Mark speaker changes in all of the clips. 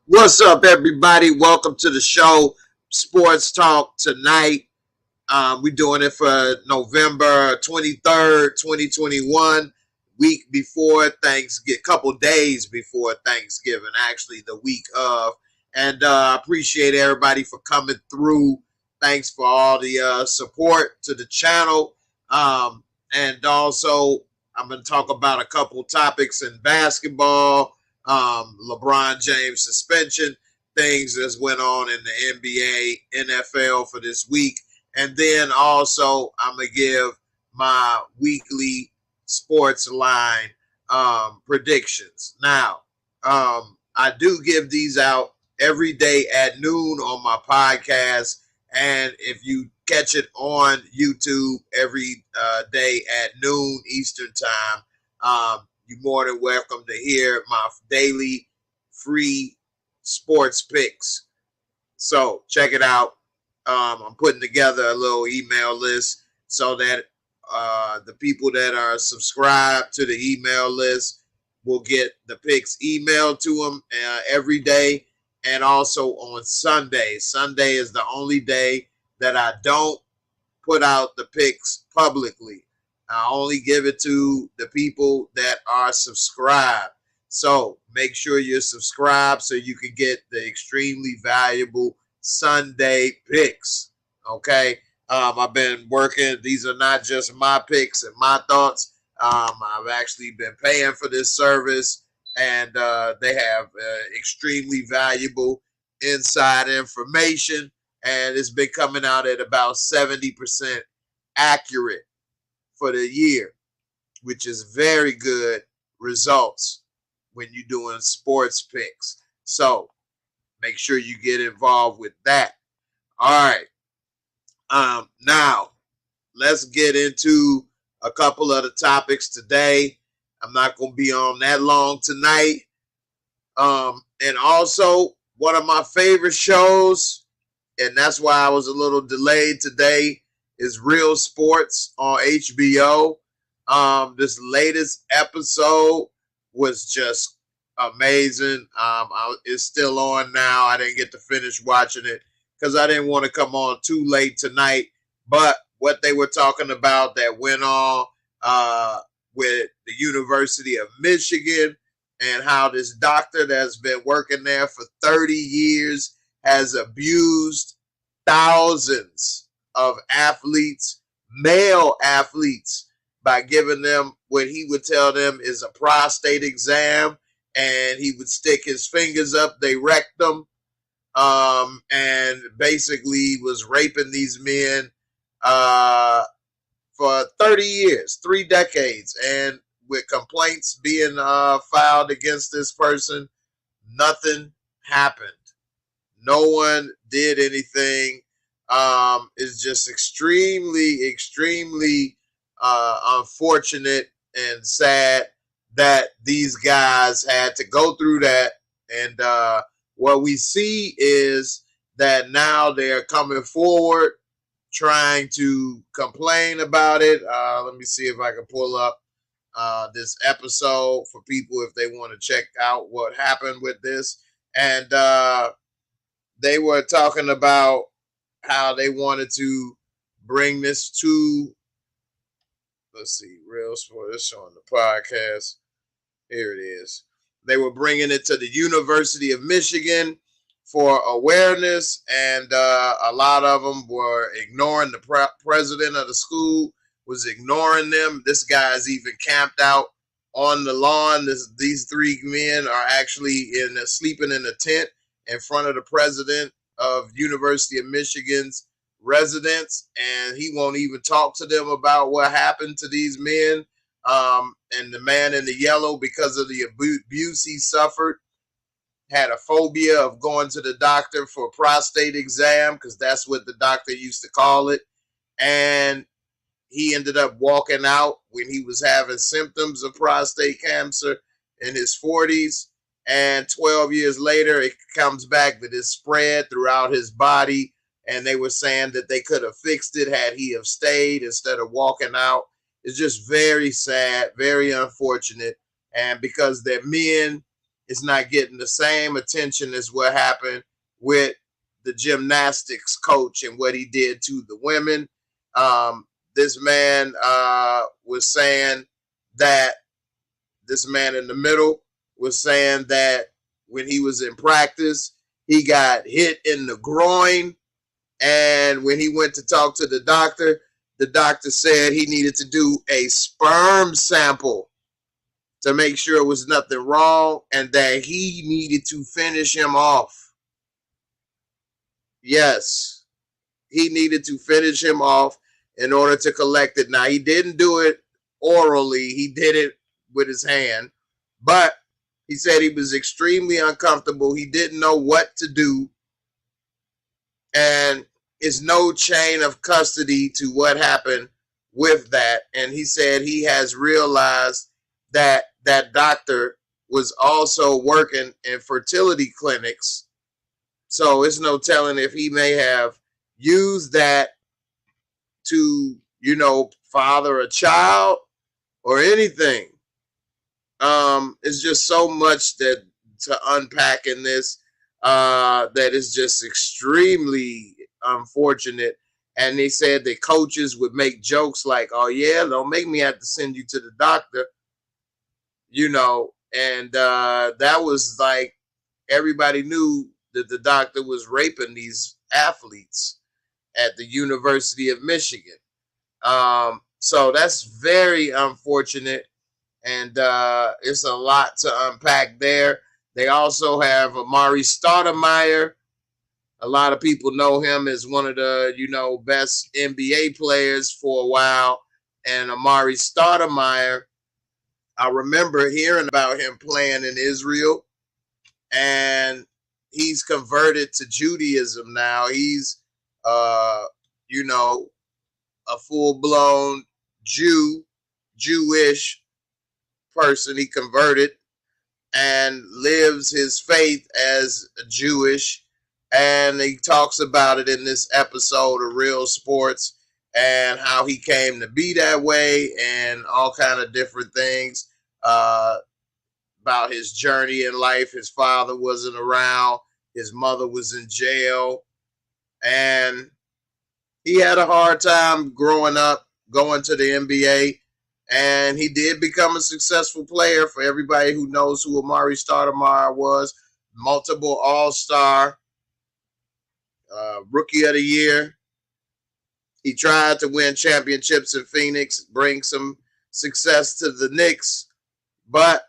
Speaker 1: What's up, everybody? Welcome to the show, Sports Talk Tonight. We're doing it for November 23rd, 2021, week before Thanksgiving, couple days before Thanksgiving, actually the week of. And I appreciate everybody for coming through. Thanks for all the support to the channel. And also, I'm going to talk about a couple topics in basketball. LeBron James suspension, things that's went on in the NBA, NFL for this week. And then also I'm going to give my weekly sports line predictions. Now, I do give these out every day at noon on my podcast. And if you catch it on YouTube every day at noon Eastern time, you're more than welcome to hear my daily free sports picks. So check it out. I'm putting together a little email list so that the people that are subscribed to the email list will get the picks emailed to them every day, and also on Sunday. Sunday is the only day that I don't put out the picks publicly. I only give it to the people that are subscribed. So make sure you're subscribed so you can get the extremely valuable Sunday picks. Okay. I've been working. These are not just my picks and my thoughts. I've actually been paying for this service, and they have extremely valuable inside information, and it's been coming out at about 70% accurate for the year, which is very good results when you're doing sports picks. So make sure you get involved with that. All right. Now let's get into a couple of the topics today. I'm not going to be on that long tonight. And also one of my favorite shows, and that's why I was a little delayed today, is Real Sports on HBO. This latest episode was just amazing. It's still on now. I didn't get to finish watching it because I didn't want to come on too late tonight. But what they were talking about that went on with the University of Michigan, and how this doctor that's been working there for 30 years has abused thousands of athletes, male athletes, by giving them what he would tell them is a prostate exam, and he would stick his fingers up their rectum, and basically was raping these men for 30 years, 3 decades, and with complaints being filed against this person, nothing happened. No one did anything. Is just extremely, extremely unfortunate and sad that these guys had to go through that. And what we see is that now they're coming forward trying to complain about it. Let me see if I can pull up this episode for people if they want to check out what happened with this. And they were talking about how they wanted to bring this to, let's see, Real Sport, it's on the podcast. Here it is. They were bringing it to the University of Michigan for awareness, and a lot of them were ignoring the president of the school, was ignoring them. This guy's even camped out on the lawn. These 3 men are actually sleeping in a tent in front of the president of University of Michigan's residence, and he won't even talk to them about what happened to these men. And the man in the yellow, because of the abuse he suffered, had a phobia of going to the doctor for a prostate exam, because that's what the doctor used to call it. And he ended up walking out when he was having symptoms of prostate cancer in his 40s. And 12 years later, it comes back that it's spread throughout his body and they were saying that they could have fixed it had he have stayed instead of walking out. It's just very sad, very unfortunate, and because they're men, it's not getting the same attention as what happened with the gymnastics coach and what he did to the women. This man was saying that this man in the middle was saying that when he was in practice, he got hit in the groin. And when he went to talk to the doctor said he needed to do a sperm sample to make sure it was nothing wrong and that he needed to finish him off. Yes, he needed to finish him off in order to collect it. Now, he didn't do it orally. He did it with his hand. But he said he was extremely uncomfortable. He didn't know what to do. And is no chain of custody to what happened with that. And he said he has realized that that doctor was also working in fertility clinics. So it's no telling if he may have used that to, father a child or anything. It's just so much that to unpack in this that is just extremely unfortunate. And they said that coaches would make jokes like, "Oh yeah, don't make me have to send you to the doctor," and that was like everybody knew that the doctor was raping these athletes at the University of Michigan. So that's very unfortunate, and it's a lot to unpack there. They also have Amari Stoudemire. A lot of people know him as one of the, best NBA players for a while. And Amari Stoudemire, I remember hearing about him playing in Israel, and he's converted to Judaism now. He's, a full-blown Jewish person. He converted and lives his faith as Jewish, and he talks about it in this episode of Real Sports and how he came to be that way and all kind of different things about his journey in life. His father wasn't around, his mother was in jail, and he had a hard time growing up, going to the NBA. And he did become a successful player. For everybody who knows who Amari Stoudemire was, multiple All-Star, Rookie of the Year. He tried to win championships in Phoenix, bring some success to the Knicks. But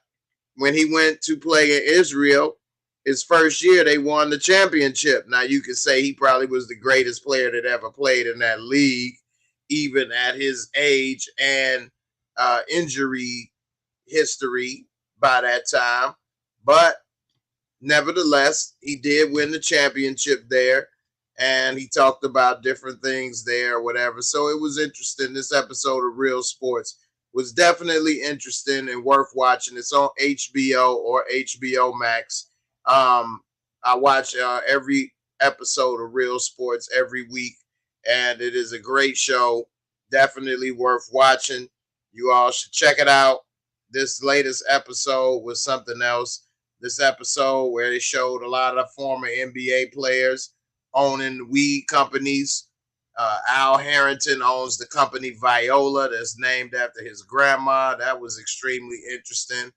Speaker 1: when he went to play in Israel, his first year, they won the championship. Now, you could say he probably was the greatest player that ever played in that league, even at his age and injury history by that time. But nevertheless, he did win the championship there, and he talked about different things there or whatever. So it was interesting. This episode of Real Sports was definitely interesting and worth watching. It's on HBO or HBO Max. I watch every episode of Real Sports every week, and it is a great show. Definitely worth watching. You all should check it out. This latest episode was something else. This episode where they showed a lot of former NBA players owning weed companies. Al Harrington owns the company Viola that's named after his grandma. That was extremely interesting.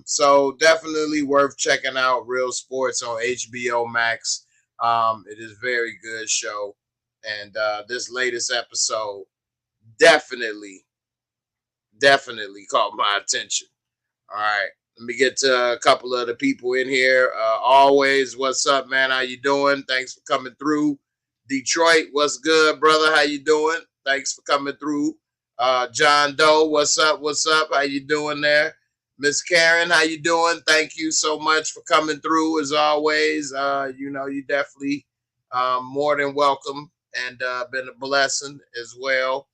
Speaker 1: So definitely worth checking out Real Sports on HBO Max. It is a very good show. And this latest episode definitely caught my attention. All right. Let me get to a couple of the people in here. Always, what's up, man? How you doing? Thanks for coming through. Detroit, what's good, brother? How you doing? Thanks for coming through. John Doe, what's up? What's up? How you doing there? Miss Karen, how you doing? Thank you so much for coming through, as always. You definitely more than welcome and been a blessing as well.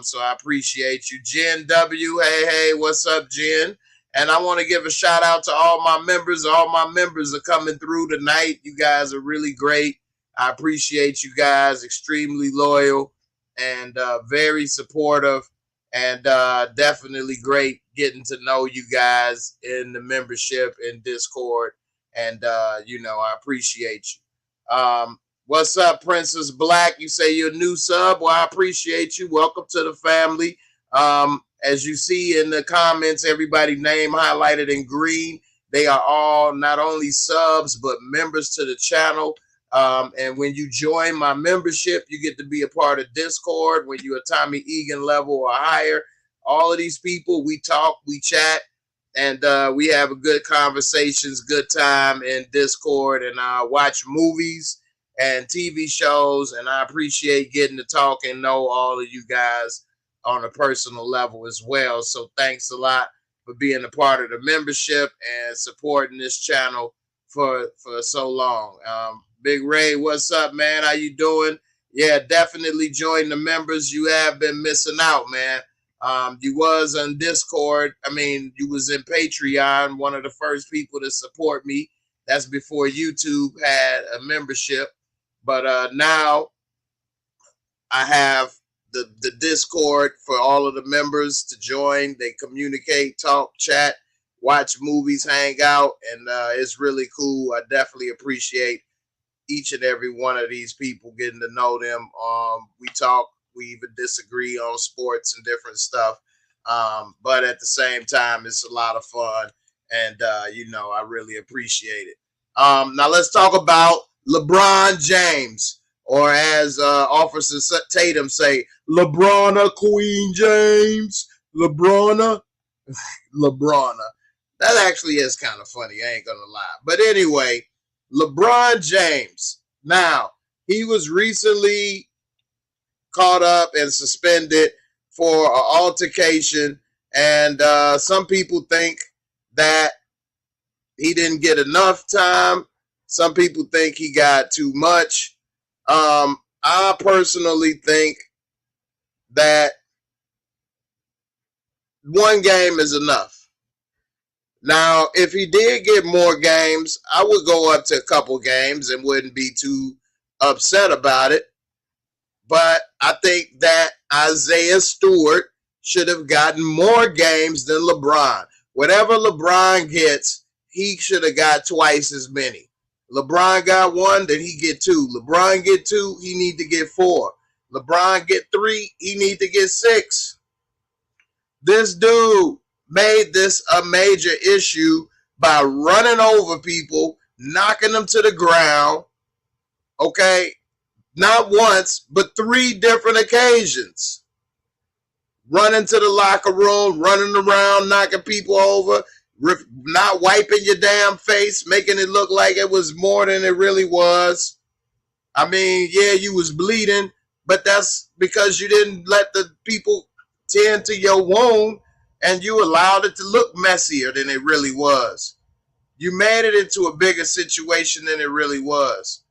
Speaker 1: So I appreciate you. Jen W, hey, what's up, Jen? And I want to give a shout out to all my members. All my members are coming through tonight. You guys are really great. I appreciate you guys, extremely loyal and very supportive, and definitely great getting to know you guys in the membership in Discord. And, I appreciate you. What's up, Princess Black? You say you're a new sub. Well, I appreciate you. Welcome to the family. As you see in the comments, everybody name highlighted in green. They are all not only subs, but members to the channel. And when you join my membership, you get to be a part of Discord. When you're a Tommy Egan level or higher, all of these people, we talk, we chat, and we have a good conversations, good time in Discord, and watch movies and TV shows. And I appreciate getting to talk and know all of you guys on a personal level as well. So thanks a lot for being a part of the membership and supporting this channel for so long. Big Ray, what's up, man? How you doing? Yeah, definitely join the members. You have been missing out, man. You was on Discord. I mean, you was in Patreon, one of the first people to support me. That's before YouTube had a membership. But now I have the Discord for all of the members to join. They communicate, talk, chat, watch movies, hang out, and it's really cool. I definitely appreciate each and every one of these people, getting to know them. We talk, we even disagree on sports and different stuff. But at the same time, it's a lot of fun, and I really appreciate it. Now let's talk about LeBron James, or as Officer Tatum say, LeBrona Queen James, LeBrona. That actually is kind of funny, I ain't gonna lie. But anyway, LeBron James. Now, he was recently caught up and suspended for an altercation, and some people think that he didn't get enough time. Some people think he got too much. I personally think that one game is enough. Now, if he did get more games, I would go up to a couple games and wouldn't be too upset about it. But I think that Isaiah Stewart should have gotten more games than LeBron. Whatever LeBron gets, he should have got twice as many. LeBron got one, then he get two. LeBron get two, he need to get four. LeBron get three, he need to get six. This dude made this a major issue by running over people, knocking them to the ground, okay? Not once, but three different occasions. Running to the locker room, running around, knocking people over, not wiping your damn face, making it look like it was more than it really was. I mean, yeah, you was bleeding, but that's because you didn't let the people tend to your wound, and you allowed it to look messier than it really was. You made it into a bigger situation than it really was.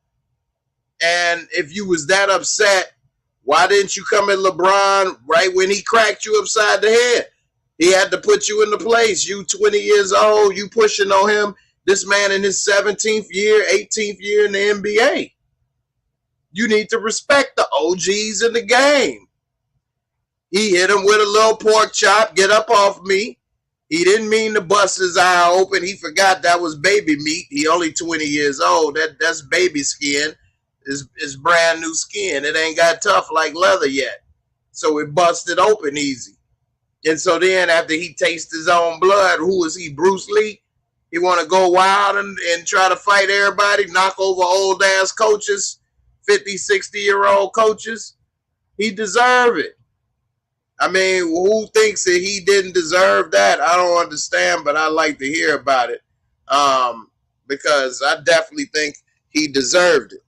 Speaker 1: And if you was that upset, why didn't you come at LeBron right when he cracked you upside the head? He had to put you in the place. You 20 years old, you pushing on him. This man in his 17th year, 18th year in the NBA. You need to respect the OGs in the game. He hit him with a little pork chop. Get up off me. He didn't mean to bust his eye open. He forgot that was baby meat. He only 20 years old. That's baby skin. It's brand new skin. It ain't got tough like leather yet. So it busted open easy. And so then after he tastes his own blood, who is he, Bruce Lee? He want to go wild and try to fight everybody, knock over old-ass coaches, 50, 60-year-old coaches? He deserve it. I mean, who thinks that he didn't deserve that? I don't understand, but I like to hear about it because I definitely think he deserved it.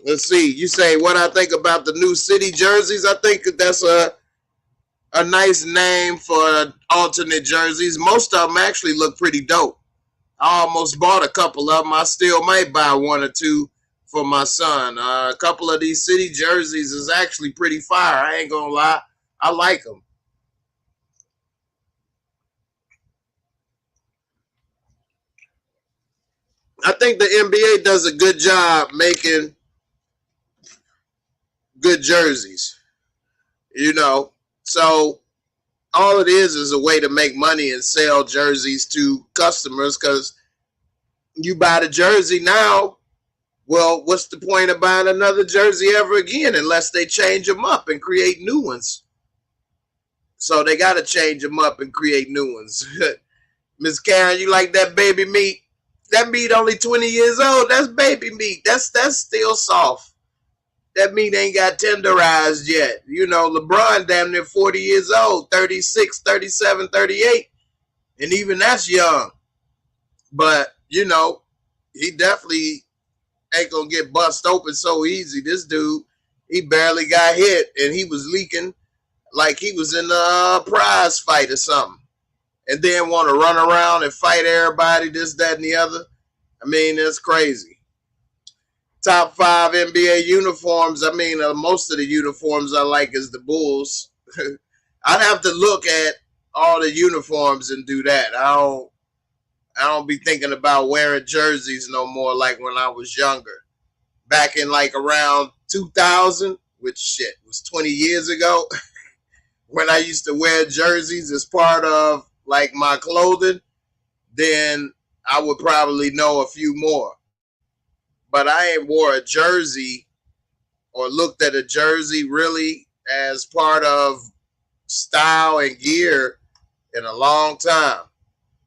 Speaker 1: Let's see. You say what I think about the new city jerseys. I think that's a nice name for alternate jerseys. Most of them actually look pretty dope. I almost bought a couple of them. I still might buy one or two for my son. A couple of these city jerseys is actually pretty fire. I ain't gonna lie. I like them. I think the NBA does a good job making good jerseys, you know. So all it is a way to make money and sell jerseys to customers, because you buy the jersey now. Well, what's the point of buying another jersey ever again unless they change them up and create new ones? So they got to change them up and create new ones. Miss Karen, you like that baby meat? That meat only 20 years old. That's baby meat. That's still soft. That meat ain't got tenderized yet. You know, LeBron damn near 40 years old, 36, 37, 38. And even that's young. But, you know, he definitely ain't going to get bust open so easy. This dude, he barely got hit, and he was leaking like he was in a prize fight or something. And then want to run around and fight everybody, this, that, and the other. I mean, that's crazy. Top 5 NBA uniforms. I mean, most of the uniforms I like is the Bulls. I'd have to look at all the uniforms and do that. I don't be thinking about wearing jerseys no more like when I was younger. Back in like around 2000, which shit was 20 years ago, when I used to wear jerseys as part of like my clothing, then I would probably know a few more. But I ain't wore a jersey or looked at a jersey really as part of style and gear in a long time.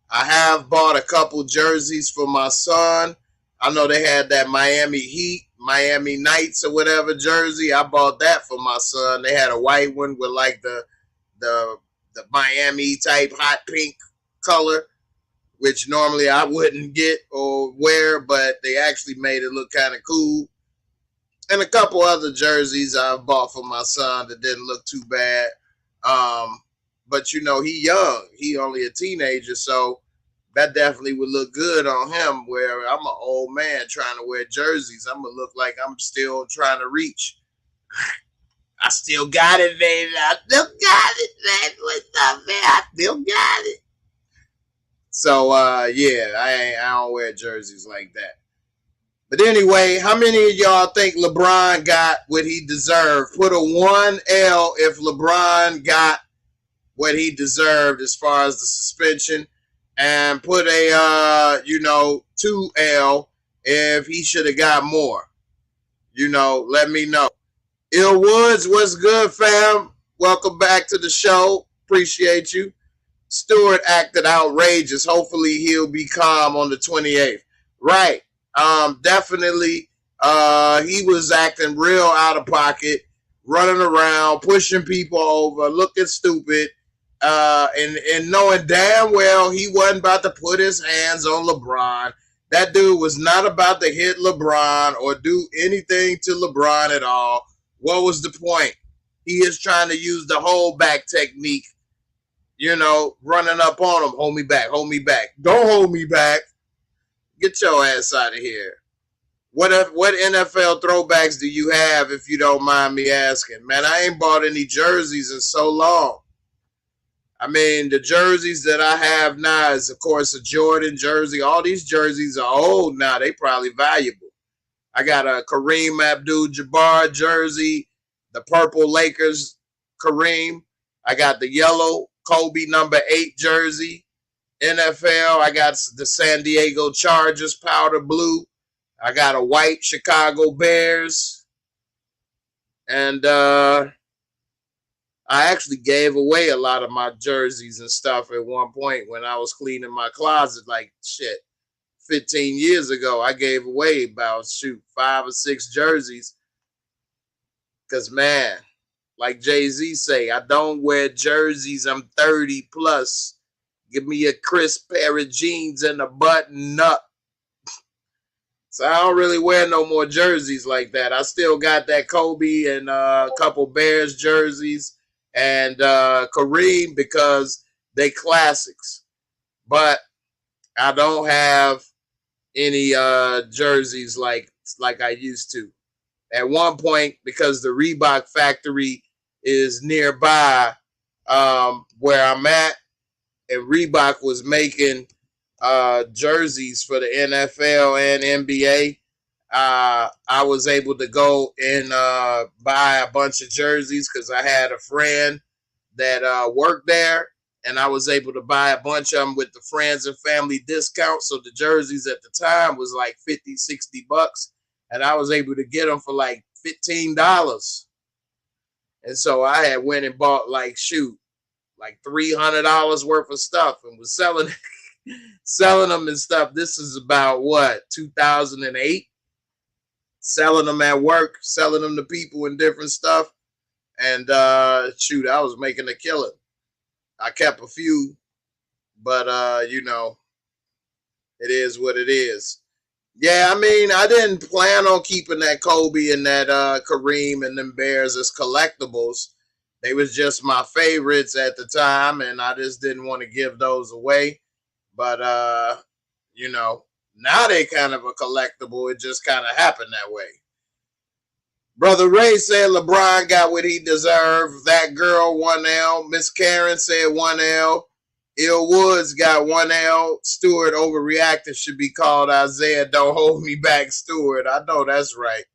Speaker 1: I have bought a couple jerseys for my son. I know they had that Miami Heat, Miami Knights or whatever jersey. I bought that for my son. They had a white one with like the Miami type hot pink color, which normally I wouldn't get or wear, but they actually made it look kind of cool. And a couple other jerseys I've bought for my son that didn't look too bad. But, you know, he young. He only a teenager, so that definitely would look good on him, where I'm an old man trying to wear jerseys. I'm going to look like I'm still trying to reach. I still got it, baby. I still got it, baby. What's up, man? I still got it. So, yeah, I don't wear jerseys like that. But anyway, how many of y'all think LeBron got what he deserved? Put a 1L if LeBron got what he deserved as far as the suspension. And put a, 2L if he should have got more. You know, let me know. Ill Woods, what's good, fam? Welcome back to the show. Appreciate you. Stewart acted outrageous. Hopefully he'll be calm on the 28th. Right. Definitely. He was acting real out of pocket, running around, pushing people over, looking stupid, and knowing damn well he wasn't about to put his hands on LeBron. That dude was not about to hit LeBron or do anything to LeBron at all. What was the point? He is trying to use the hold back technique, you know, running up on him. Hold me back. Hold me back. Don't hold me back. Get your ass out of here. What NFL throwbacks do you have, if you don't mind me asking? Man, I ain't bought any jerseys in so long. I mean, the jerseys that I have now is, of course, a Jordan jersey. All these jerseys are old now. They probably valuable. I got a Kareem Abdul-Jabbar jersey, the purple Lakers Kareem. I got the yellow Kobe number 8 jersey. NFL, I got the San Diego Chargers powder blue. I got a white Chicago Bears. And I actually gave away a lot of my jerseys and stuff at one point when I was cleaning my closet, like shit. 15 years ago, I gave away about 5 or 6 jerseys. Because, man, like Jay-Z say, I don't wear jerseys. I'm 30 plus. Give me a crisp pair of jeans and a button up. So I don't really wear no more jerseys like that. I still got that Kobe and a couple Bears jerseys and Kareem because they classics. But I don't have any jerseys like I used to. At one point, because the Reebok factory is nearby where I'm at, and Reebok was making jerseys for the NFL and NBA. I was able to go and buy a bunch of jerseys because I had a friend that worked there, and I was able to buy a bunch of them with the friends and family discount. So the jerseys at the time was like 50, 60 bucks, and I was able to get them for like $15. And so I had went and bought like $300 worth of stuff and was selling them and stuff. This is about what, 2008? Selling them at work, selling them to people and different stuff. And I was making a killing. I kept a few, but it is what it is. Yeah, I mean, I didn't plan on keeping that Kobe and that Kareem and them Bears as collectibles. They was just my favorites at the time, and I just didn't want to give those away. But now they kind of a collectible. It just kind of happened that way. Brother Ray said LeBron got what he deserved. That girl 1L. Miss Karen said 1L. Ill Woods got 1L. Stewart overreacted should be called Isaiah Don't Hold Me Back Stewart. I know that's right.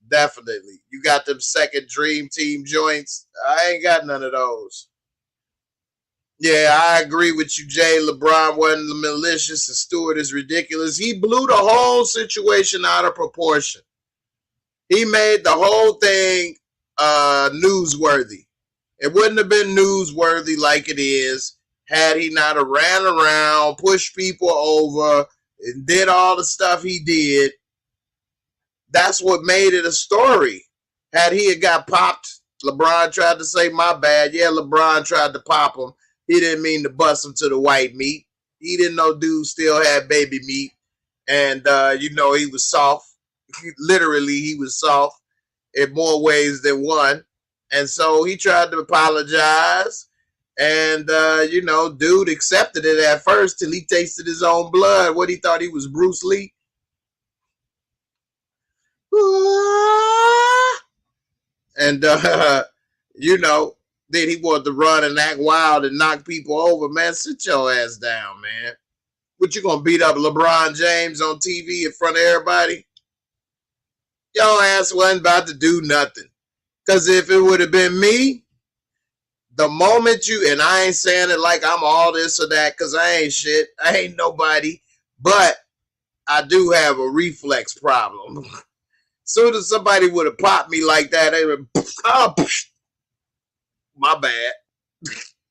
Speaker 1: Definitely. You got them second dream team joints. I ain't got none of those. Yeah, I agree with you, Jay. LeBron wasn't malicious and Stewart is ridiculous. He blew the whole situation out of proportion. He made the whole thing newsworthy. It wouldn't have been newsworthy like it is had he not have ran around, pushed people over, and did all the stuff he did. That's what made it a story. Had he got popped, LeBron tried to say, my bad. Yeah, LeBron tried to pop him. He didn't mean to bust him to the white meat. He didn't know dude still had baby meat. And, he was soft. Literally, he was soft in more ways than one. And so he tried to apologize. And, dude accepted it at first till he tasted his own blood. What, he thought he was Bruce Lee? And, then he wanted to run and act wild and knock people over. Man, sit your ass down, man. What, you gonna beat up LeBron James on TV in front of everybody? Your ass wasn't about to do nothing. Because if it would have been me, the moment and I ain't saying it like I'm all this or that, because I ain't shit. I ain't nobody. But I do have a reflex problem. Soon as somebody would have popped me like that, they would, oh, my bad.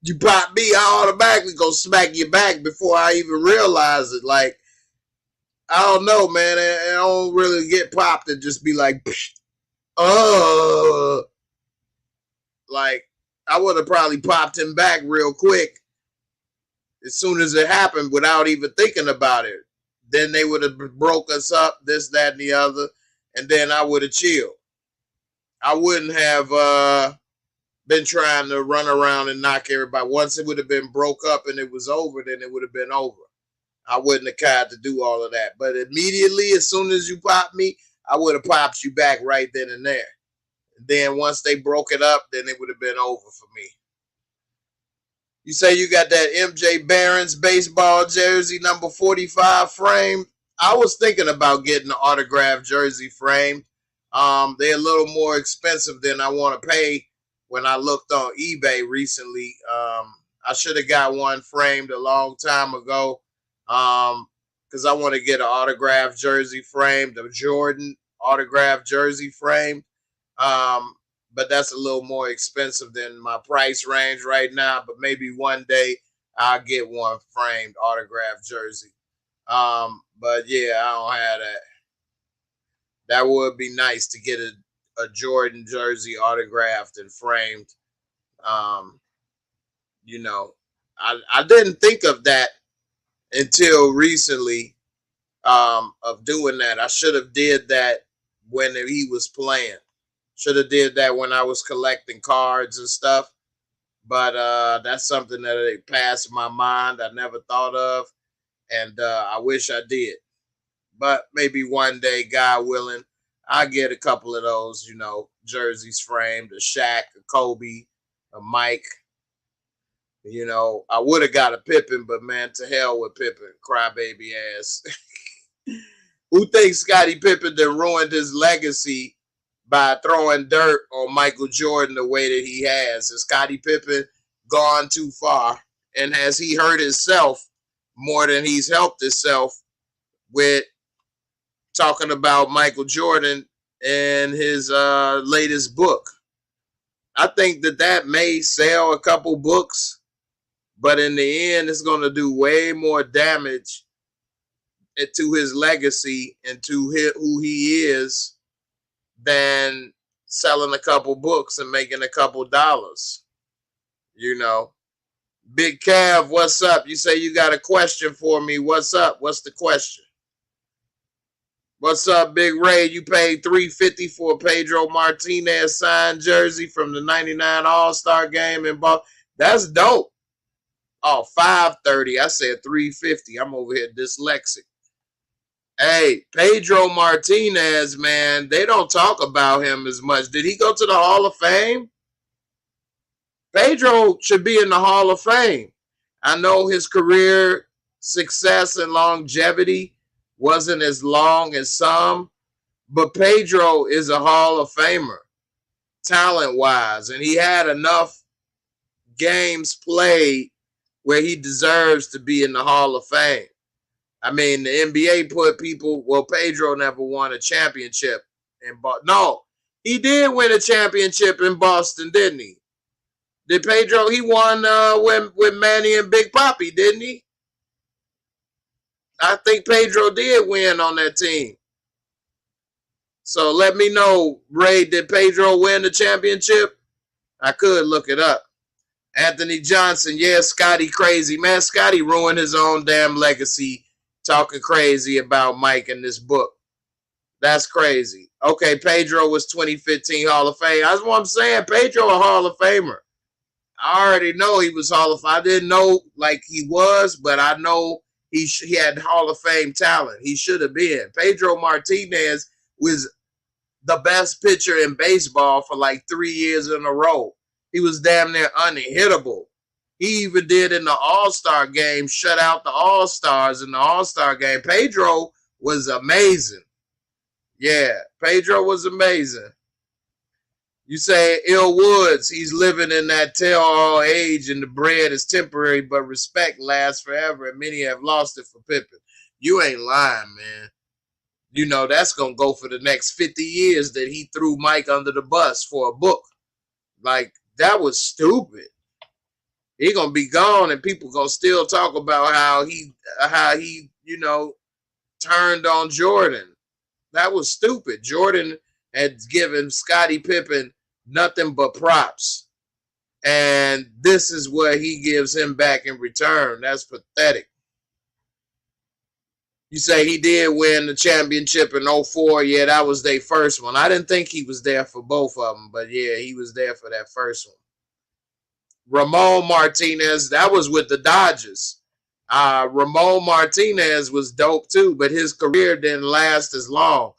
Speaker 1: You pop me, I automatically go smack you back before I even realize it. Like, I don't know, man. I don't really get popped and just be like, oh. Like, I would have probably popped him back real quick as soon as it happened without even thinking about it. Then they would have broke us up, this, that, and the other, and then I would have chilled. I wouldn't have been trying to run around and knock everybody. Once it would have been broke up and it was over, then it would have been over. I wouldn't have tried to do all of that. But immediately, as soon as you popped me, I would have popped you back right then and there. And then once they broke it up, then it would have been over for me. You say you got that MJ Barron's baseball jersey number 45 framed. I was thinking about getting an autographed jersey framed. They're a little more expensive than I want to pay. When I looked on eBay recently, I should have got one framed a long time ago because I want to get an autographed jersey framed, a Jordan autographed jersey framed. But that's a little more expensive than my price range right now. But maybe one day I'll get one framed autographed jersey. But yeah, I don't have that. That would be nice to get a Jordan jersey autographed and framed. I didn't think of that until recently, of doing that. I should have did that when he was playing. Should have did that when I was collecting cards and stuff. But that's something that passed my mind. I never thought of. And I wish I did. But maybe one day, God willing, I'll get a couple of those, jerseys framed, a Shaq, a Kobe, a Mike. You know, I would have got a Pippen, but man, to hell with Pippen, crybaby ass. Who thinks Scottie Pippen done ruined his legacy by throwing dirt on Michael Jordan the way that he has? Has Scottie Pippen gone too far? And has he hurt himself more than he's helped himself with talking about Michael Jordan in his latest book? I think that may sell a couple books, but in the end, it's going to do way more damage to his legacy and to who he is than selling a couple books and making a couple dollars. You know, Big Cav, what's up? You say you got a question for me. What's up? What's the question? What's up, Big Ray? You paid $350 for a Pedro Martinez signed jersey from the '99 All-Star game in Boston. That's dope. Oh, $530. I said $350. I'm over here dyslexic. Hey, Pedro Martinez, man, they don't talk about him as much. Did he go to the Hall of Fame? Pedro should be in the Hall of Fame. I know his career success and longevity wasn't as long as some, but Pedro is a Hall of Famer, talent-wise, and he had enough games played where he deserves to be in the Hall of Fame. I mean, the NBA put people, well, Pedro never won a championship in Boston. No, he did win a championship in Boston, didn't he? Did Pedro, he won with Manny and Big Papi, didn't he? I think Pedro did win on that team. So let me know, Ray, did Pedro win the championship? I could look it up. Anthony Johnson, yeah, Scotty crazy. Man, Scotty ruined his own damn legacy talking crazy about Mike in this book. That's crazy. Okay, Pedro was 2015 Hall of Fame. That's what I'm saying. Pedro a Hall of Famer. I already know he was Hall of Fame. I didn't know like he was, but I know he had Hall of Fame talent. He should have been. Pedro Martinez was the best pitcher in baseball for like 3 years in a row. He was damn near unhittable. He even did in the All-Star game, shut out the All-Stars in the All-Star game. Pedro was amazing. Yeah, Pedro was amazing. You say Ill Woods, he's living in that tell-all age and the bread is temporary, but respect lasts forever, and many have lost it for Pippen. You ain't lying, man. You know, that's going to go for the next 50 years that he threw Mike under the bus for a book. Like, that was stupid. He gonna be gone, and people gonna still talk about how he, you know, turned on Jordan. That was stupid. Jordan had given Scottie Pippen nothing but props, and this is what he gives him back in return. That's pathetic. You say he did win the championship in 04. Yeah, that was their first one. I didn't think he was there for both of them, but yeah, he was there for that first one. Ramon Martinez, that was with the Dodgers. Ramon Martinez was dope too, but his career didn't last as long.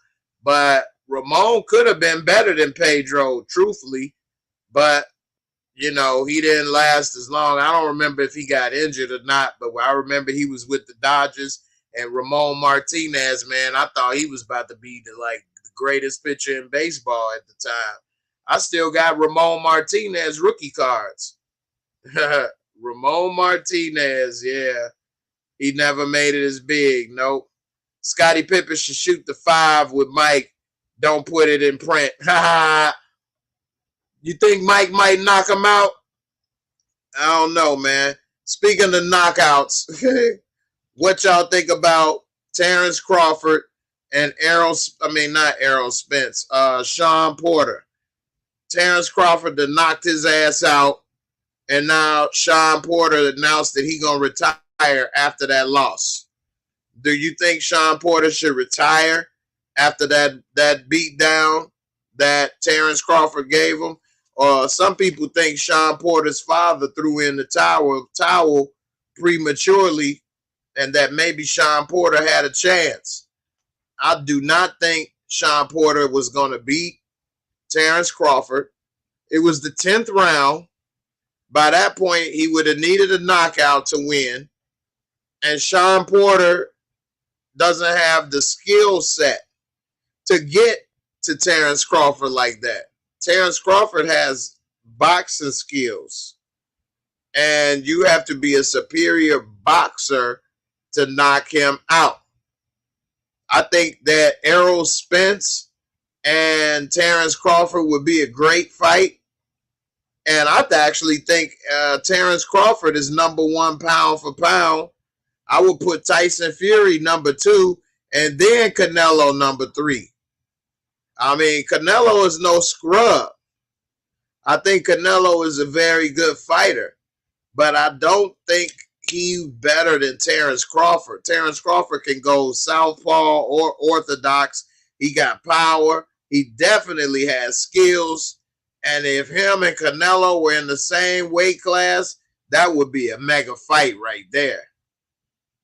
Speaker 1: But Ramon could have been better than Pedro, truthfully. But, you know, he didn't last as long. I don't remember if he got injured or not, but I remember he was with the Dodgers. And Ramon Martinez, man, I thought he was about to be the greatest pitcher in baseball at the time. I still got Ramon Martinez rookie cards. Ramon Martinez, yeah. He never made it as big. Nope. Scottie Pippen should shoot the 5 with Mike. Don't put it in print. You think Mike might knock him out? I don't know, man. Speaking of knockouts, what y'all think about Terrence Crawford and Sean Porter? Terrence Crawford that knocked his ass out, and now Sean Porter announced that he's going to retire after that loss. Do you think Sean Porter should retire after that beat down that Terrence Crawford gave him? Or some people think Sean Porter's father threw in the towel prematurely, and that maybe Sean Porter had a chance. I do not think Sean Porter was going to beat Terrence Crawford. It was the 10th round, By that point, he would have needed a knockout to win. And Shawn Porter doesn't have the skill set to get to Terrence Crawford like that. Terrence Crawford has boxing skills. And you have to be a superior boxer to knock him out. I think that Errol Spence and Terrence Crawford would be a great fight. And I actually think Terrence Crawford is #1 pound for pound. I would put Tyson Fury #2 and then Canelo #3. I mean, Canelo is no scrub. I think Canelo is a very good fighter, but I don't think he's better than Terrence Crawford. Terrence Crawford can go southpaw or orthodox. He got power. He definitely has skills. And if him and Canelo were in the same weight class, that would be a mega fight right there.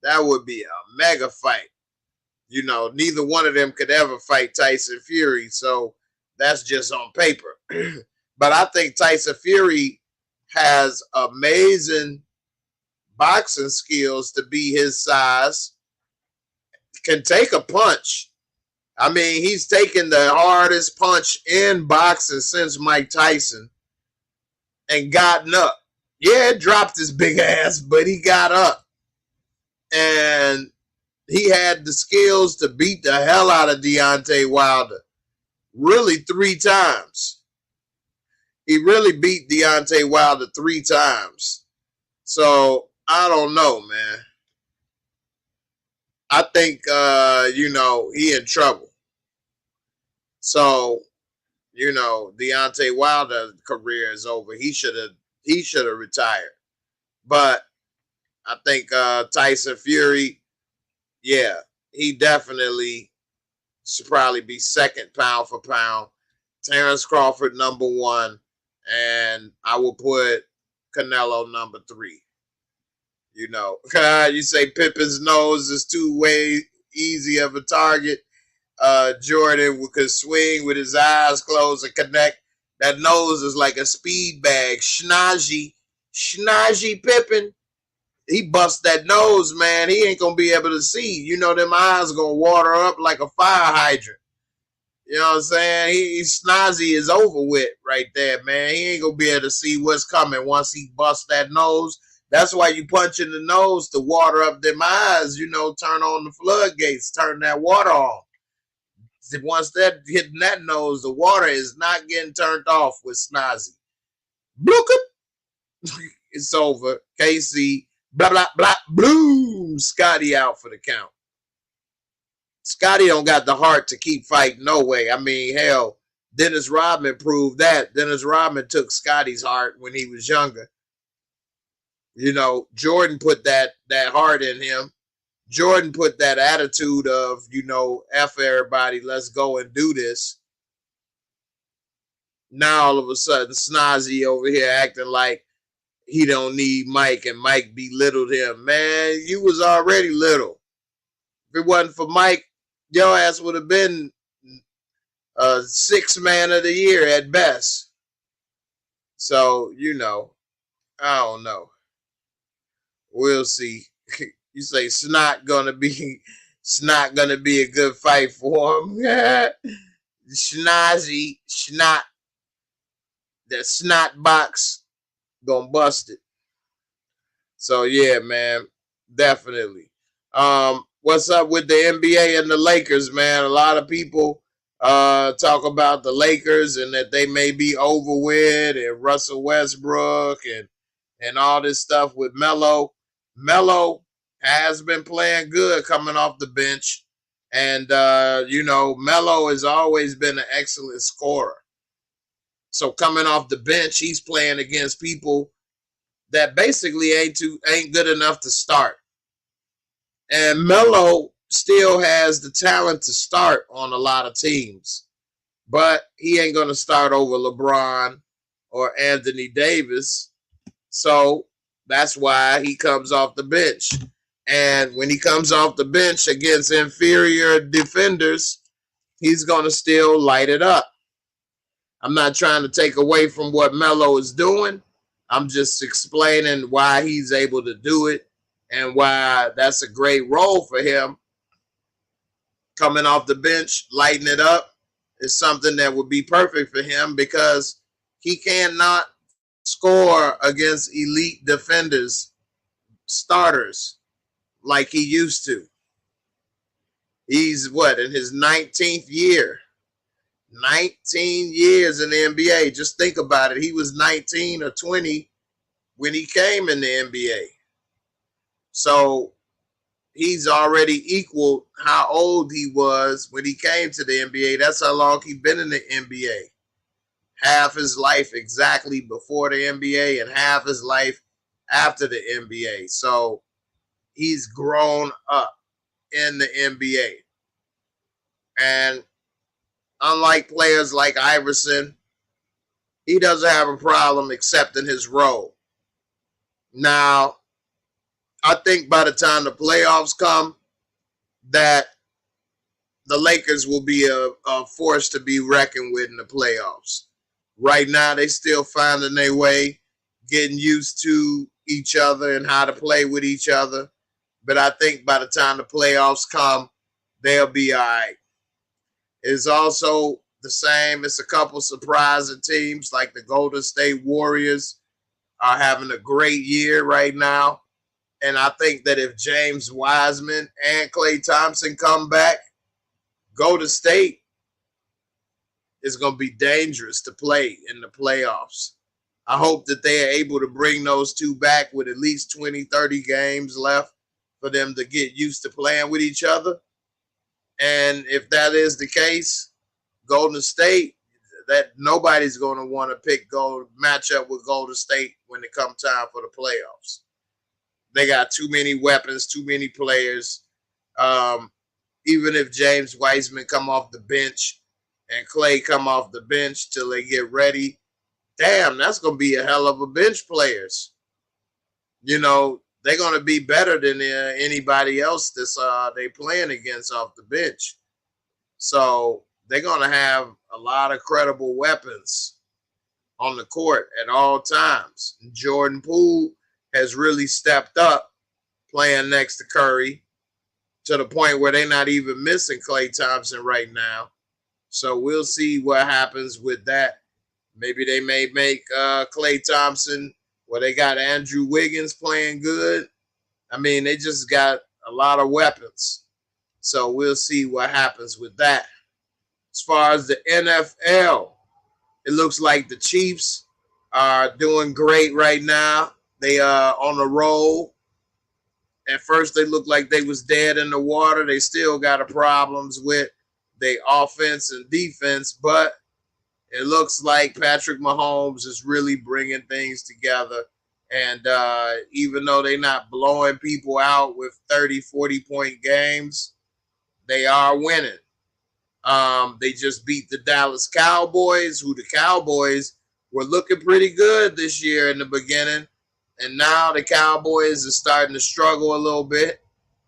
Speaker 1: That would be a mega fight. You know, neither one of them could ever fight Tyson Fury, so that's just on paper. But I think Tyson Fury has amazing boxing skills to be his size, can take a punch. I mean, he's taken the hardest punch in boxing since Mike Tyson and gotten up. Yeah, it dropped his big ass, but he got up. And he had the skills to beat the hell out of Deontay Wilder. Really 3 times. He really beat Deontay Wilder 3 times. So, I don't know, man. I think, you know, he in trouble. So, you know, Deontay Wilder's career is over. He should have retired. But I think Tyson Fury, yeah, he definitely should probably be 2nd pound for pound. Terrence Crawford #1, and I will put Canelo #3. You know, you say Pippin's nose is too way easy of a target. Jordan could swing with his eyes closed and connect. That nose is like a speed bag. Schnozzy Pippin. He busts that nose, man. He ain't going to be able to see. You know, them eyes going to water up like a fire hydrant. You know what I'm saying? Snazzy is over with right there, man. He ain't going to be able to see what's coming once he busts that nose. That's why you punch in the nose to water up them eyes, you know, turn on the floodgates, turn that water on. Once that hitting that nose, the water is not getting turned off with Snazzy. Bloop. It's over. KC, blah, blah, blah, bloom. Scotty out for the count. Scotty don't got the heart to keep fighting no way. I mean, hell, Dennis Rodman proved that. Dennis Rodman took Scotty's heart when he was younger. You know, Jordan put that heart in him. Jordan put that attitude of, you know, F everybody, let's go and do this. Now all of a sudden, Snazzy over here acting like he don't need Mike and Mike belittled him. Man, you was already little. If it wasn't for Mike, your ass would have been 6th man of the year at best. So, you know, I don't know. We'll see. You say it's not gonna be a good fight for him. Schnozzy, snot. That snot box gonna bust it. So yeah, man, definitely. What's up with the NBA and the Lakers, man? A lot of people talk about the Lakers and that they may be over with, and Russell Westbrook and all this stuff with Melo. Melo has been playing good coming off the bench. And, you know, Melo has always been an excellent scorer. So coming off the bench, he's playing against people that basically ain't good enough to start. And Melo still has the talent to start on a lot of teams. But he ain't going to start over LeBron or Anthony Davis. So that's why he comes off the bench. And when he comes off the bench against inferior defenders, he's going to still light it up. I'm not trying to take away from what Melo is doing. I'm just explaining why he's able to do it and why that's a great role for him. Coming off the bench, lighting it up is something that would be perfect for him because he cannot score against elite defenders, starters, like he used to. He's what, in his 19th year? 19 years in the NBA. Just think about it. He was 19 or 20 when he came in the NBA. So he's already equaled how old he was when he came to the NBA. That's how long he's been in the NBA. Half his life exactly before the NBA and half his life after the NBA. So he's grown up in the NBA. And unlike players like Iverson, he doesn't have a problem accepting his role. Now, I think by the time the playoffs come, that the Lakers will be a force to be reckoned with in the playoffs. Right now, they still finding their way, getting used to each other and how to play with each other. But I think by the time the playoffs come, they'll be all right. It's also the same. It's a couple surprising teams like the Golden State Warriors are having a great year right now. And I think that if James Wiseman and Klay Thompson come back, Golden State is going to be dangerous to play in the playoffs. I hope that they are able to bring those two back with at least 20, 30 games left for them to get used to playing with each other. And if that is the case, Golden State, that nobody's going to want to match up with Golden State when it comes time for the playoffs. They got too many weapons, too many players. Even if James Wiseman come off the bench and Klay come off the bench till they get ready, damn, that's going to be a hell of a bench players. You know, they're going to be better than anybody else that's they playing against off the bench. So they're going to have a lot of credible weapons on the court at all times. And Jordan Poole has really stepped up playing next to Curry to the point where they're not even missing Klay Thompson right now. So we'll see what happens with that. Maybe they may make Klay Thompson, well, they got Andrew Wiggins playing good. I mean, they just got a lot of weapons. So we'll see what happens with that. As far as the NFL, it looks like the Chiefs are doing great right now. They are on a roll. At first, they looked like they was dead in the water. They still got problems with their offense and defense, but it looks like Patrick Mahomes is really bringing things together. And even though they're not blowing people out with 30, 40-point games, they are winning. They just beat the Dallas Cowboys, who the Cowboys were looking pretty good this year in the beginning. And now the Cowboys are starting to struggle a little bit.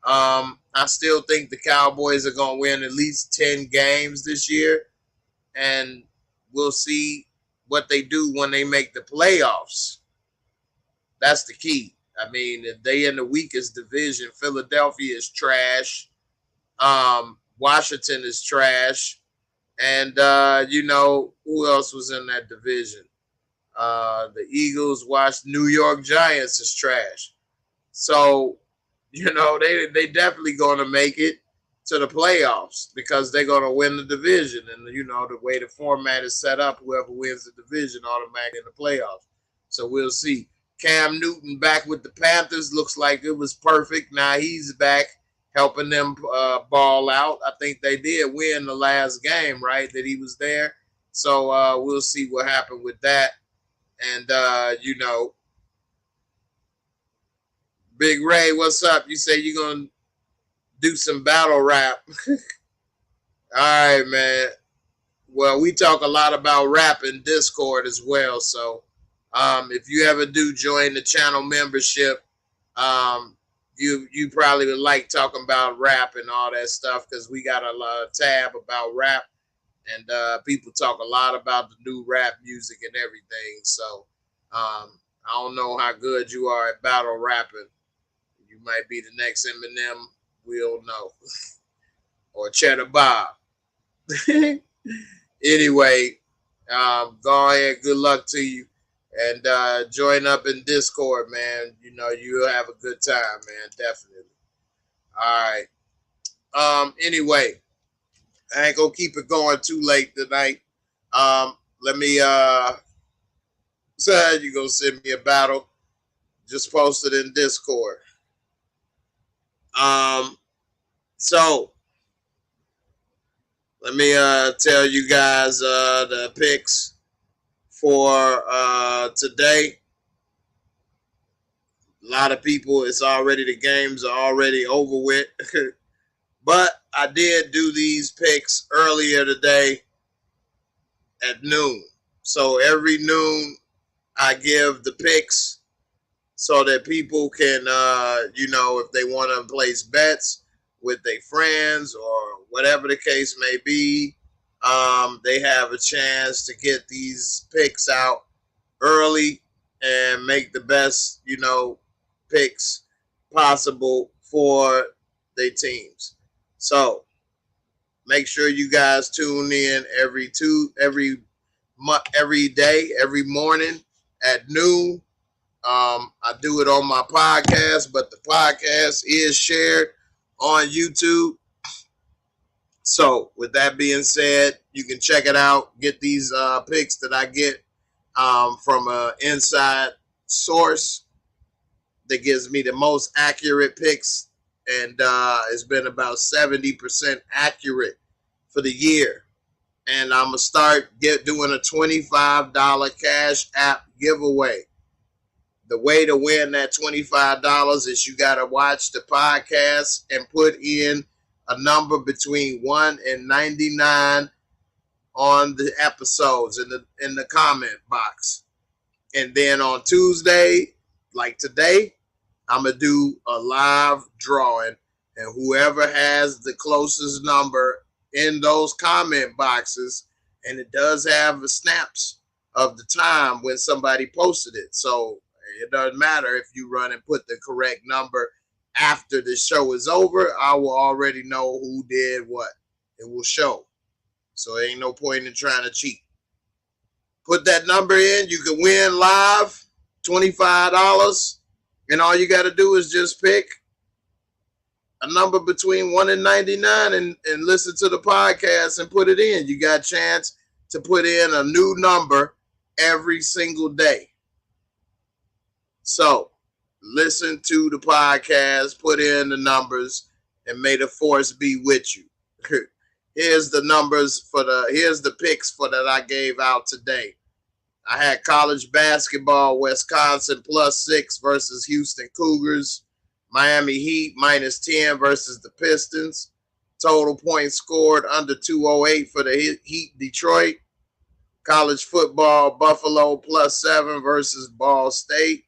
Speaker 1: I still think the Cowboys are going to win at least 10 games this year. And we'll see what they do when they make the playoffs. That's the key. I mean, if they in the weakest division, Philadelphia is trash. Washington is trash. And, who else was in that division? The Eagles watched New York Giants is trash. So, they definitely going to make it to the playoffs because they're going to win the division. And, the way the format is set up, whoever wins the division automatically in the playoffs. So we'll see. Cam Newton back with the Panthers looks like it was perfect. Now he's back helping them ball out. I think they did win the last game, right, that he was there. So we'll see what happened with that. And, Big Ray, what's up? You say you're going to do some battle rap. All right, man. Well, we talk a lot about rap in Discord as well. So if you ever do join the channel membership, you probably would like talking about rap and all that stuff because we got a tab about rap. And people talk a lot about the new rap music and everything. So I don't know how good you are at battle rapping. You might be the next Eminem. We don't know. Or Cheddar Bob. Anyway, go ahead. Good luck to you. And join up in Discord, man. You know, you'll have a good time, man. Definitely. All right. Anyway, I ain't gonna keep it going too late tonight. Let me so you gonna send me a battle. Just post it in Discord. So let me tell you guys the picks for today. A lot of people, it's already, the games are already over with. But I did do these picks earlier today at noon. So every noon I give the picks so that people can, you know, if they want to place bets with their friends or whatever the case may be, they have a chance to get these picks out early and make the best, you know, picks possible for their teams. So make sure you guys tune in every day, every morning at noon. I do it on my podcast, but the podcast is shared on YouTube. So with that being said, you can check it out. Get these picks that I get from an inside source that gives me the most accurate picks, and it's been about 70% accurate for the year. And I'm gonna start doing a $25 cash app giveaway. The way to win that $25 is you gotta watch the podcast and put in a number between 1 and 99 on the episodes in the comment box. And then on Tuesday, like today, I'm going to do a live drawing, and whoever has the closest number in those comment boxes, and it does have the snaps of the time when somebody posted it. So it doesn't matter if you run and put the correct number after the show is over. I will already know who did what. It will show. So there ain't no point in trying to cheat. Put that number in. You can win live, $25. And all you got to do is just pick a number between 1 and 99 and listen to the podcast and put it in. You got a chance to put in a new number every single day. So listen to the podcast, put in the numbers, and may the force be with you. Here's the numbers here's the picks for that I gave out today. I had college basketball, Wisconsin +6 versus Houston Cougars. Miami Heat -10 versus the Pistons. Total points scored under 208 for the Heat Detroit. College football, Buffalo +7 versus Ball State.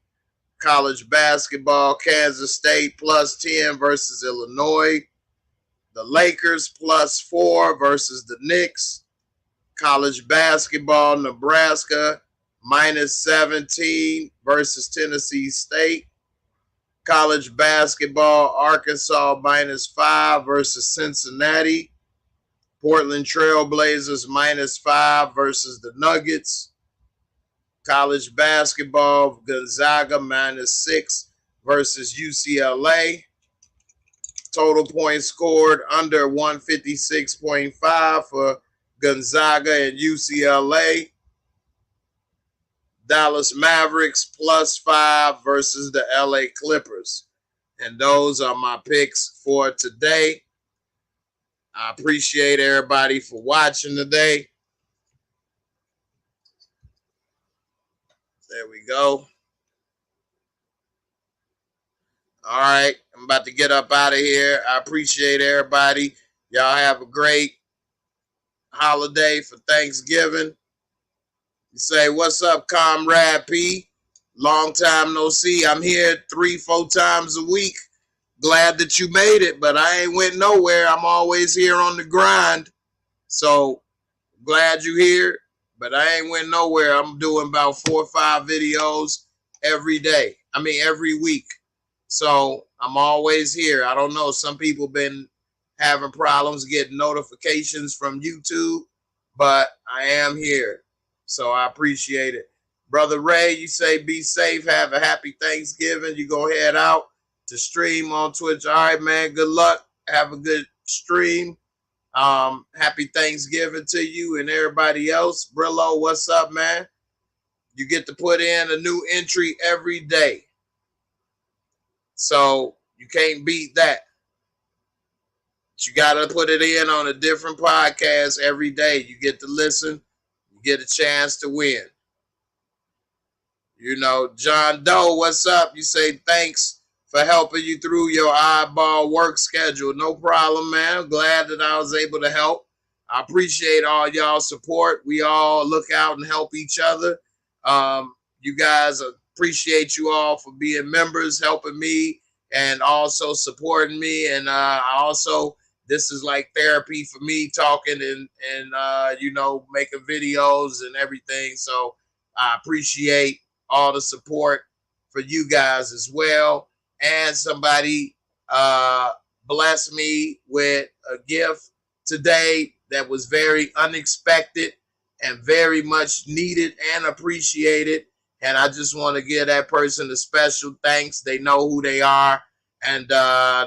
Speaker 1: College basketball, Kansas State +10 versus Illinois. The Lakers +4 versus the Knicks. College basketball, Nebraska -17 versus Tennessee State. College basketball, Arkansas -5 versus Cincinnati. Portland Trail Blazers -5 versus the Nuggets. College basketball, Gonzaga -6 versus UCLA. Total points scored under 156.5 for Gonzaga and UCLA. Dallas Mavericks +5 versus the LA Clippers. And those are my picks for today. I appreciate everybody for watching today. There we go. All right, I'm about to get up out of here. I appreciate everybody. Y'all have a great holiday for Thanksgiving. You say, what's up, Comrade P? Long time no see. I'm here 3-4 times a week. Glad that you made it, but I ain't went nowhere. I'm always here on the grind. So glad you here, but I ain't went nowhere. I'm doing about 4 or 5 videos every day. I mean, every week. So I'm always here. I don't know. Some people been having problems getting notifications from YouTube, but I am here. So I appreciate it. Brother Ray, you say be safe. Have a happy Thanksgiving. You go head out to stream on Twitch. All right, man. Good luck. Have a good stream. Happy Thanksgiving to you and everybody else. Brillo, what's up, man? You get to put in a new entry every day. So you can't beat that. But you got to put it in on a different podcast every day. You get to listen. You get a chance to win. You know, John Doe, what's up? You say thanks for helping you through your eyeball work schedule. No problem, man. I'm glad that I was able to help. I appreciate all y'all's support. We all look out and help each other. You guys, appreciate you all for being members, helping me, and also supporting me. And also, this is like therapy for me, talking and you know, making videos and everything. So I appreciate all the support for you guys as well. And somebody blessed me with a gift today that was very unexpected and very much needed and appreciated. And I just want to give that person a special thanks. They know who they are, and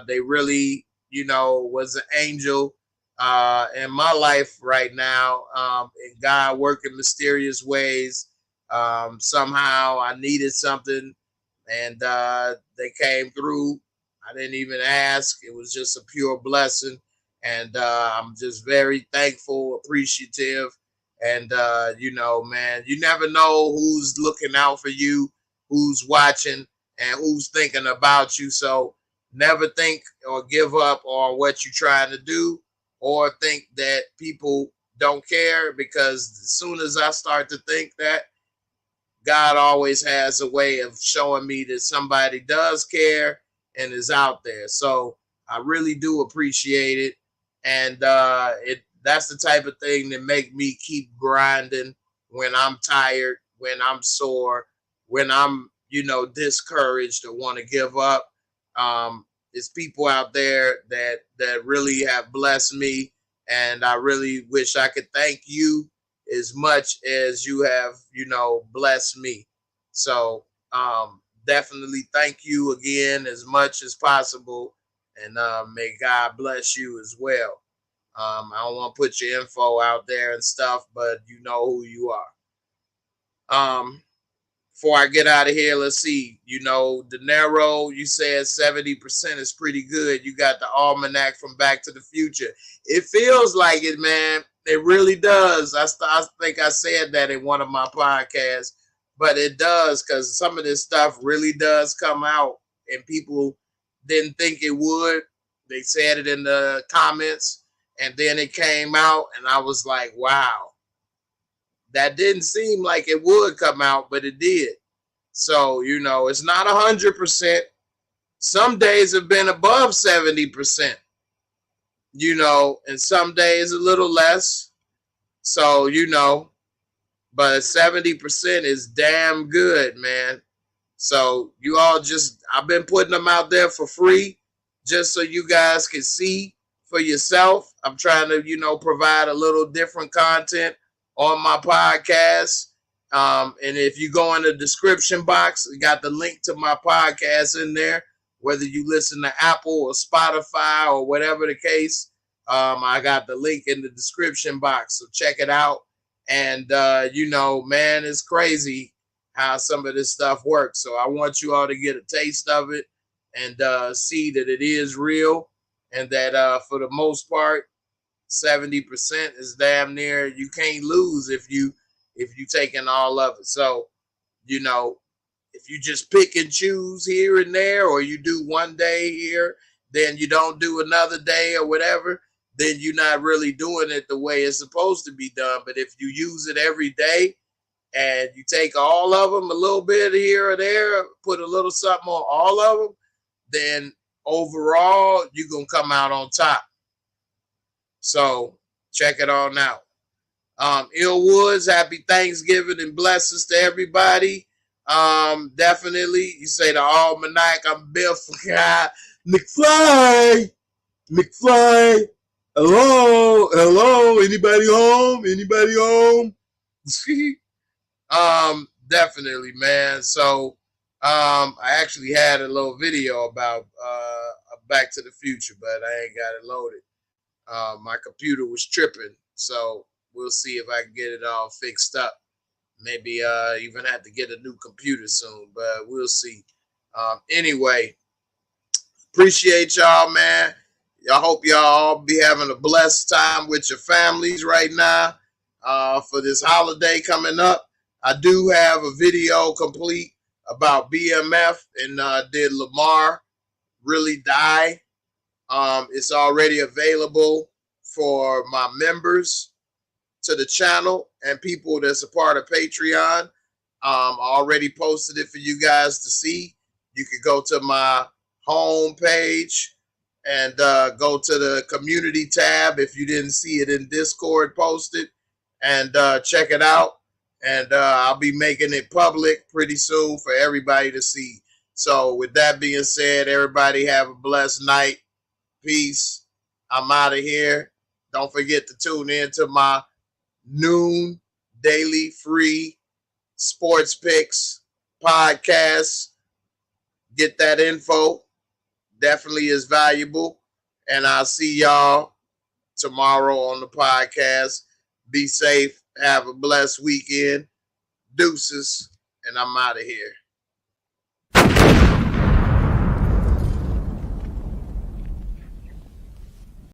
Speaker 1: they really, you know, was an angel in my life right now. And God working mysterious ways. Somehow I needed something, and they came through. I didn't even ask. It was just a pure blessing. And I'm just very thankful, appreciative. And, you know, man, you never know who's looking out for you, who's watching, and who's thinking about you. So never think or give up on what you're trying to do, or think that people don't care, because as soon as I start to think that, God always has a way of showing me that somebody does care and is out there. So I really do appreciate it. And that's the type of thing that make me keep grinding when I'm tired, when I'm sore, when I'm, you know, discouraged or want to give up. There's people out there that really have blessed me, and I really wish I could thank you as much as you have, you know, blessed me. So definitely thank you again as much as possible, and may God bless you as well. I don't want to put your info out there and stuff, but you know who you are. Before I get out of here, let's see. You know, De Niro, you said 70% is pretty good. You got the almanac from Back to the Future. It feels like it, man. It really does. I think I said that in one of my podcasts, but it does, because some of this stuff really does come out, and people didn't think it would. They said it in the comments, and then it came out, and I was like, wow. That didn't seem like it would come out, but it did. So, you know, it's not 100%. Some days have been above 70%, you know, and some days a little less. So, you know, but 70% is damn good, man. So you all just, I've been putting them out there for free just so you guys can see for yourself. I'm trying to, you know, provide a little different content on my podcast. And if you go in the description box, we got the link to my podcast in there, whether you listen to Apple or Spotify or whatever the case. I got the link in the description box, so check it out. And, you know, man, it's crazy how some of this stuff works. So I want you all to get a taste of it and see that it is real, and that for the most part, 70% is damn near, you can't lose if you taking all of it. So, you know, if you just pick and choose here and there, or you do one day here, then you don't do another day or whatever, then you're not really doing it the way it's supposed to be done. But if you use it every day and you take all of them, a little bit here or there, put a little something on all of them, then overall you're going to come out on top. So check it on out. Ill Woods, happy Thanksgiving and blessings to everybody. Definitely. You say the almanac. I'm Bill Fry. McFly. McFly. Hello. Hello. Anybody home? Anybody home? Definitely, man. So, I actually had a little video about Back to the Future, but I ain't got it loaded. My computer was tripping, so we'll see if I can get it all fixed up. Maybe even have to get a new computer soon, but we'll see. Anyway, appreciate y'all, man. I hope y'all all be having a blessed time with your families right now for this holiday coming up. I do have a video complete about BMF and did Lamar really die? It's already available for my members to the channel and people that's a part of Patreon. I already posted it for you guys to see. You could go to my home page and go to the community tab if you didn't see it in Discord posted, and check it out. And I'll be making it public pretty soon for everybody to see. So with that being said, everybody have a blessed night. Peace. I'm out of here. Don't forget to tune in to my noon daily free sports picks podcast. Get that info. Definitely is valuable. And I'll see y'all tomorrow on the podcast. Be safe. Have a blessed weekend. Deuces. And I'm out of here.